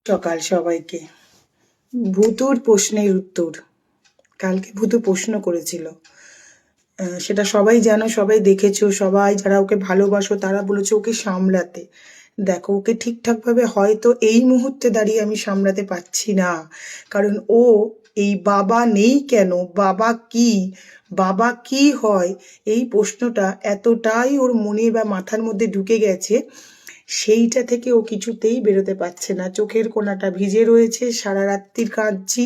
সকাল সবাইকে। ভুতুর প্রশ্নের উত্তর। কালকে ভুতু প্রশ্ন করেছিল। সেটা সবাই জানো, সবাই দেখেছো, সবাই যারা ওকে ভালোবাসো তারা বলেছে ওকে সামলাতে। দেখো, ওকে ঠিকঠাকভাবে হয়তো এই মুহূর্তে দাঁড়িয়ে আমি সামলাতে পারছি না। কারণ ও এই বাবা নেই কেন, বাবা কি, বাবা কি হয়, এই প্রশ্নটা এতটাই ওর মনে বা মাথার মধ্যে ঢুকে গেছে, সেইটা থেকে ও কিছুতেই বেরোতে পারছে না। চোখের কোণাটা ভিজে রয়েছে, সারা রাত্রির কাঁদছি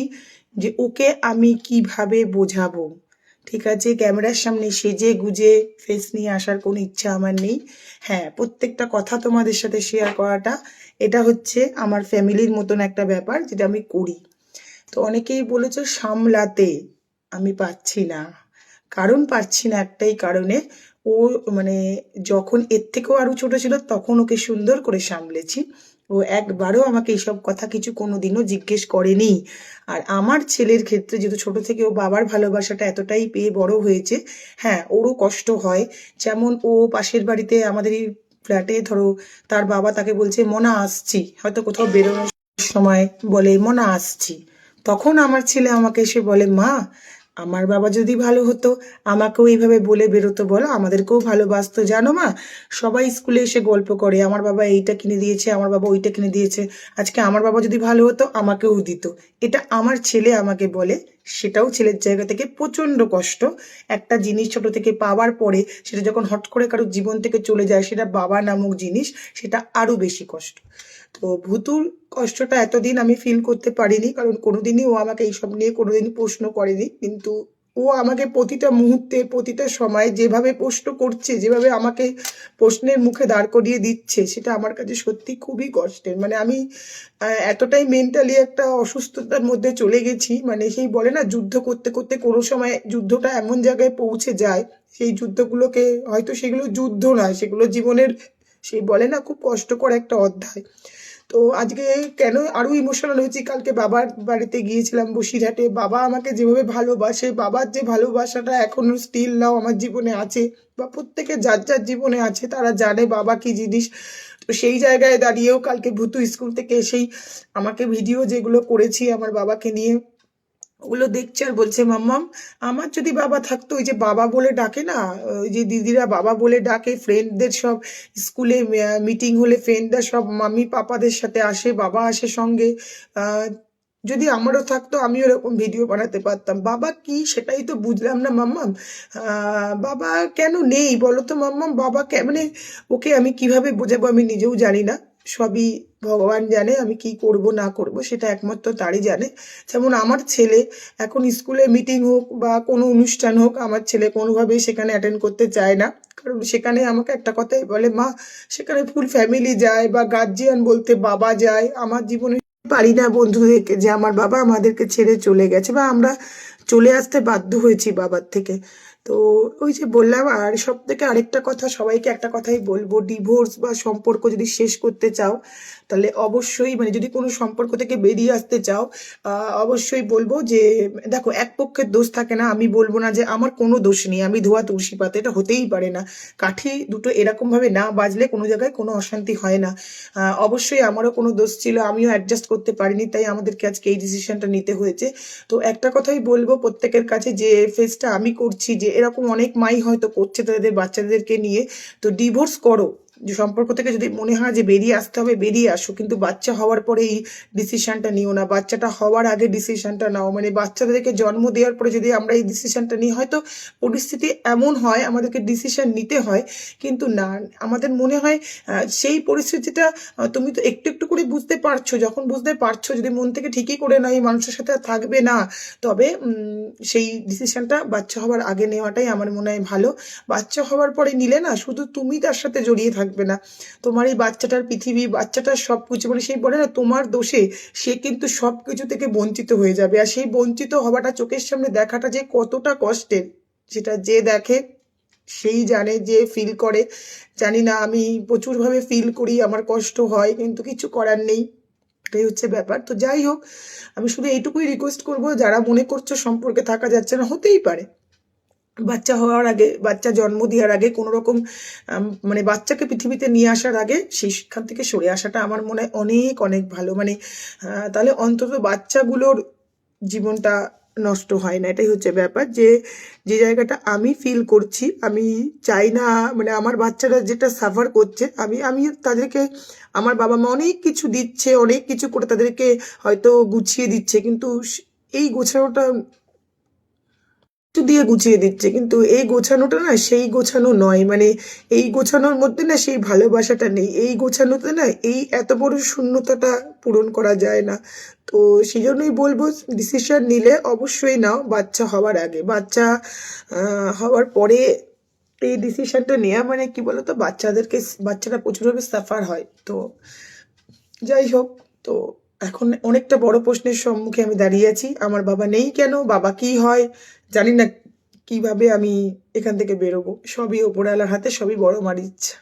যে ওকে আমি কিভাবে বোঝাবো। ঠিক আছে, ক্যামেরার সামনে সেজে গুজে ফেস নিয়ে আসার কোনো ইচ্ছা আমার নেই। হ্যাঁ, প্রত্যেকটা কথা তোমাদের সাথে শেয়ার করাটা, এটা হচ্ছে আমার ফ্যামিলির মতন একটা ব্যাপার যেটা আমি করি। তো অনেকেই বলেছো সামলাতে, আমি পারছি না। কারণ পারছি না একটাই কারণে, ও মানে যখন এর থেকেও আরো ছোট ছিল তখন ওকে সুন্দর করে সামলেছি। ও একবারও আমাকে এইসব কথা কিছু কোনোদিনও জিজ্ঞেস করেনি। আর আমার ছেলের ক্ষেত্রে যেহেতু ছোট থেকে ও বাবার ভালোবাসাটা এতটাই পেয়ে বড় হয়েছে, হ্যাঁ ওরও কষ্ট হয়। যেমন ও পাশের বাড়িতে আমাদের এই ফ্ল্যাটে ধরো তার বাবা তাকে বলছে মনা আসছি, হয়তো কোথাও বেরোনোর সময় বলে মনা আসছি, তখন আমার ছেলে আমাকে এসে বলে মা, আমার বাবা যদি ভালো হতো আমাকেও এইভাবে বলে বেরোতো, বলো আমাদেরকেও ভালোবাসতো, জানো মা, সবাই স্কুলে এসে গল্প করে আমার বাবা এইটা কিনে দিয়েছে, আমার বাবা ওইটা কিনে দিয়েছে, আজকে আমার বাবা যদি ভালো হতো আমাকেও দিত। এটা আমার ছেলে আমাকে বলে। সেটাও ছেলের জায়গা থেকে প্রচণ্ড কষ্ট। একটা জিনিস ছোট থেকে পাওয়ার পরে সেটা যখন হট করে কারোর জীবন থেকে চলে যায়, সেটা বাবা নামক জিনিস, সেটা আরো বেশি কষ্ট। তো ভুতুর কষ্টটা এতদিন আমি ফিল করতে পারিনি, কারণ কোনোদিনই ও আমাকে এইসব নিয়ে কোনোদিনই প্রশ্ন করেনি। কিন্তু ও আমাকে প্রতিটা মুহূর্তে প্রতিটা সময় যেভাবে প্রশ্ন করছে, যেভাবে আমাকে প্রশ্নের মুখে দাঁড় করিয়ে দিচ্ছে, সেটা আমার কাছে সত্যি খুবই কষ্টের। মানে আমি এতটাই মেন্টালি একটা অসুস্থতার মধ্যে চলে গেছি, মানে সেই বলে না যুদ্ধ করতে করতে কোনো সময় যুদ্ধটা এমন জায়গায় পৌঁছে যায়, সেই যুদ্ধগুলোকে হয়তো সেগুলো যুদ্ধ নয়, সেগুলো জীবনের সেই বলে না খুব কষ্টকর একটা অধ্যায়। তো আজকে কেন আরো ইমোশনাল হয়েছি, কালকে বাবার বাড়িতে গিয়েছিলাম বসিরহাটে। বাবা আমাকে যেভাবে ভালোবাসে, বাবার যে ভালোবাসাটা এখনো স্টিল নাও আমার জীবনে আছে, বা প্রত্যেকের যার যার জীবনে আছে, তারা জানে বাবা কি জিনিস। তো সেই জায়গায় দাঁড়িয়েও কালকে ভূতু স্কুল থেকে এসেই আমাকে ভিডিও যেগুলো করেছি আমার বাবাকে নিয়ে, ওগুলো দেখছে আর বলছে মাম্মাম, আমার যদি বাবা থাকতো, ওই যে বাবা বলে ডাকে না, ওই যে দিদিরা বাবা বলে ডাকে, ফ্রেন্ডদের সব স্কুলে মিটিং হলে ফ্রেন্ডরা সব মাম্মি পাপাদের সাথে আসে, বাবা আসে সঙ্গে, আহ, যদি আমারও থাকতো আমিও এরকম ভিডিও বানাতে পারতাম। বাবা কি সেটাই তো বুঝলাম না মাম্মাম। বাবা কেন নেই বলো তো মাম্মাম, বাবা মানে ওকে আমি কিভাবে বোঝাবো আমি নিজেও জানি না। সবই ভগবান জানে, আমি কি করব না করব সেটা একমাত্র তারই জানে। যেমন আমার ছেলে এখন স্কুলে মিটিং হোক বা কোনো অনুষ্ঠান হোক, আমার ছেলে কোনোভাবেই সেখানে অ্যাটেন্ড করতে চায় না। কারণ সেখানে আমাকে একটা কথাই বলে, মা সেখানে ফুল ফ্যামিলি যায় বা গার্জিয়ান বলতে বাবা যায়, আমার জীবনে পারি না বন্ধুদেরকে যে আমার বাবা আমাদেরকে ছেড়ে চলে গেছে বা আমরা চলে আসতে বাধ্য হয়েছি বাবার থেকে। তো ওই যে বললাম, আর সব থেকে আরেকটা কথা সবাইকে একটা কথাই বলবো, ডিভোর্স বা সম্পর্ক যদি শেষ করতে চাও তাহলে অবশ্যই, মানে যদি কোনো সম্পর্ক থেকে বেরিয়ে আসতে চাও, অবশ্যই বলবো যে দেখো, এক পক্ষের দোষ থাকে না। আমি বলবো না যে আমার কোনো দোষ নেই, আমি ধোয়া তুলসী পাতা, এটা হতেই পারে না। কাঠি দুটো এরকম ভাবে না বাজলে কোনো জায়গায় কোনো অশান্তি হয় না। অবশ্যই আমারও কোনো দোষ ছিল, আমিও অ্যাডজাস্ট করতে পারিনি, তাই আমাদেরকে আজকে এই ডিসিশনটা নিতে হয়েছে। তো একটা কথাই বলবো প্রত্যেকের কাছে, যে ফেসটা আমি করছি, যে এরকম অনেক মাই হয়তো করছে তাদের বাচ্চাদেরকে নিয়ে, তো ডিভোর্স করো। যে সম্পর্ক থেকে যদি মনে হয় যে বেরিয়ে আসতে হবে বেরিয়ে আসো, কিন্তু বাচ্চা হওয়ার পরে এই ডিসিশনটা নিও না, বাচ্চাটা হওয়ার আগে ডিসিশনটা নাও। মানে বাচ্চাদেরকে জন্ম দেওয়ার পরে যদি আমরা এই ডিসিশনটা নিই, হয়তো পরিস্থিতি এমন হয় আমাদেরকে ডিসিশন নিতে হয়, কিন্তু না, আমাদের মনে হয় সেই পরিস্থিতিটা তুমি তো একটু একটু করে বুঝতে পারছো, যখন বুঝতে পারছো যদি মন থেকে ঠিকই করে না এই মানুষের সাথে আর থাকবে না, তবে সেই ডিসিশনটা বাচ্চা হওয়ার আগে নেওয়াটাই আমার মনে হয় ভালো। বাচ্চা হওয়ার পরে নিলে না শুধু তুমি তার সাথে জড়িয়ে থাকবে না, তোমার এই বাচ্চাটার পৃথিবী, বাচ্চাটার সব কিছু, মানে সেই বলে না তোমার দোষে সে কিন্তু সব কিছু থেকে বঞ্চিত হয়ে যাবে। আর সেই বঞ্চিত হওয়াটা চোখের সামনে দেখাটা যে কতটা কষ্টের, সেটা যে দেখে সেই জানে, যে ফিল করে। জানি না, আমি প্রচুরভাবে ফিল করি, আমার কষ্ট হয়, কিন্তু কিছু করার নেই, এটাই হচ্ছে ব্যাপার। তো যাই হোক, আমি শুধু এইটুকুই রিকোয়েস্ট করব, যারা মনে করছো সম্পর্কে থাকা যাচ্ছে না, হতেই পারে, বাচ্চা হওয়ার আগে, বাচ্চা জন্ম দেওয়ার আগে কোনো রকম মানে বাচ্চাকে পৃথিবীতে নিয়ে আসার আগে সেখান থেকে সরে আসাটা আমার মনে হয় অনেক অনেক ভালো। মানে তাহলে অন্তত বাচ্চাগুলোর জীবনটা নষ্ট হয় না। এটাই হচ্ছে ব্যাপার, যে যে জায়গাটা আমি ফিল করছি, আমি চাই না মানে আমার বাচ্চারা যেটা সাফার করছে, আমি আমি তাদেরকে, আমার বাবা মা অনেক কিছু দিচ্ছে, অনেক কিছু করে তাদেরকে হয়তো গুছিয়ে দিচ্ছে, কিন্তু এই গোছানোটা একটু দিয়ে গুছিয়ে দিচ্ছে, কিন্তু এই গোছানোটা না সেই গোছানো নয়। মানে এই গোছানোর মধ্যে না সেই ভালোবাসাটা নেই, এই গোছানোতে না এই এত বড় শূন্যতাটা পূরণ করা যায় না। তো সেই জন্যই বলবো, ডিসিশন নিলে অবশ্যই নাও বাচ্চা হওয়ার আগে। বাচ্চা হওয়ার পরে এই ডিসিশনটা নেওয়া মানে কি বলতো, বাচ্চারা প্রচুরভাবে সাফার হয়। তো যাই হোক, তো এখন অনেকটা বড় প্রশ্নের সম্মুখে আমি দাঁড়িয়ে আছি। আমার বাবা নেই কেন, বাবা কি হয় জানি না, কিভাবে আমি এখান থেকে বেরোবো। সবই ওপরওয়ালার হাতে, সবই বড় মার ইচ্ছা।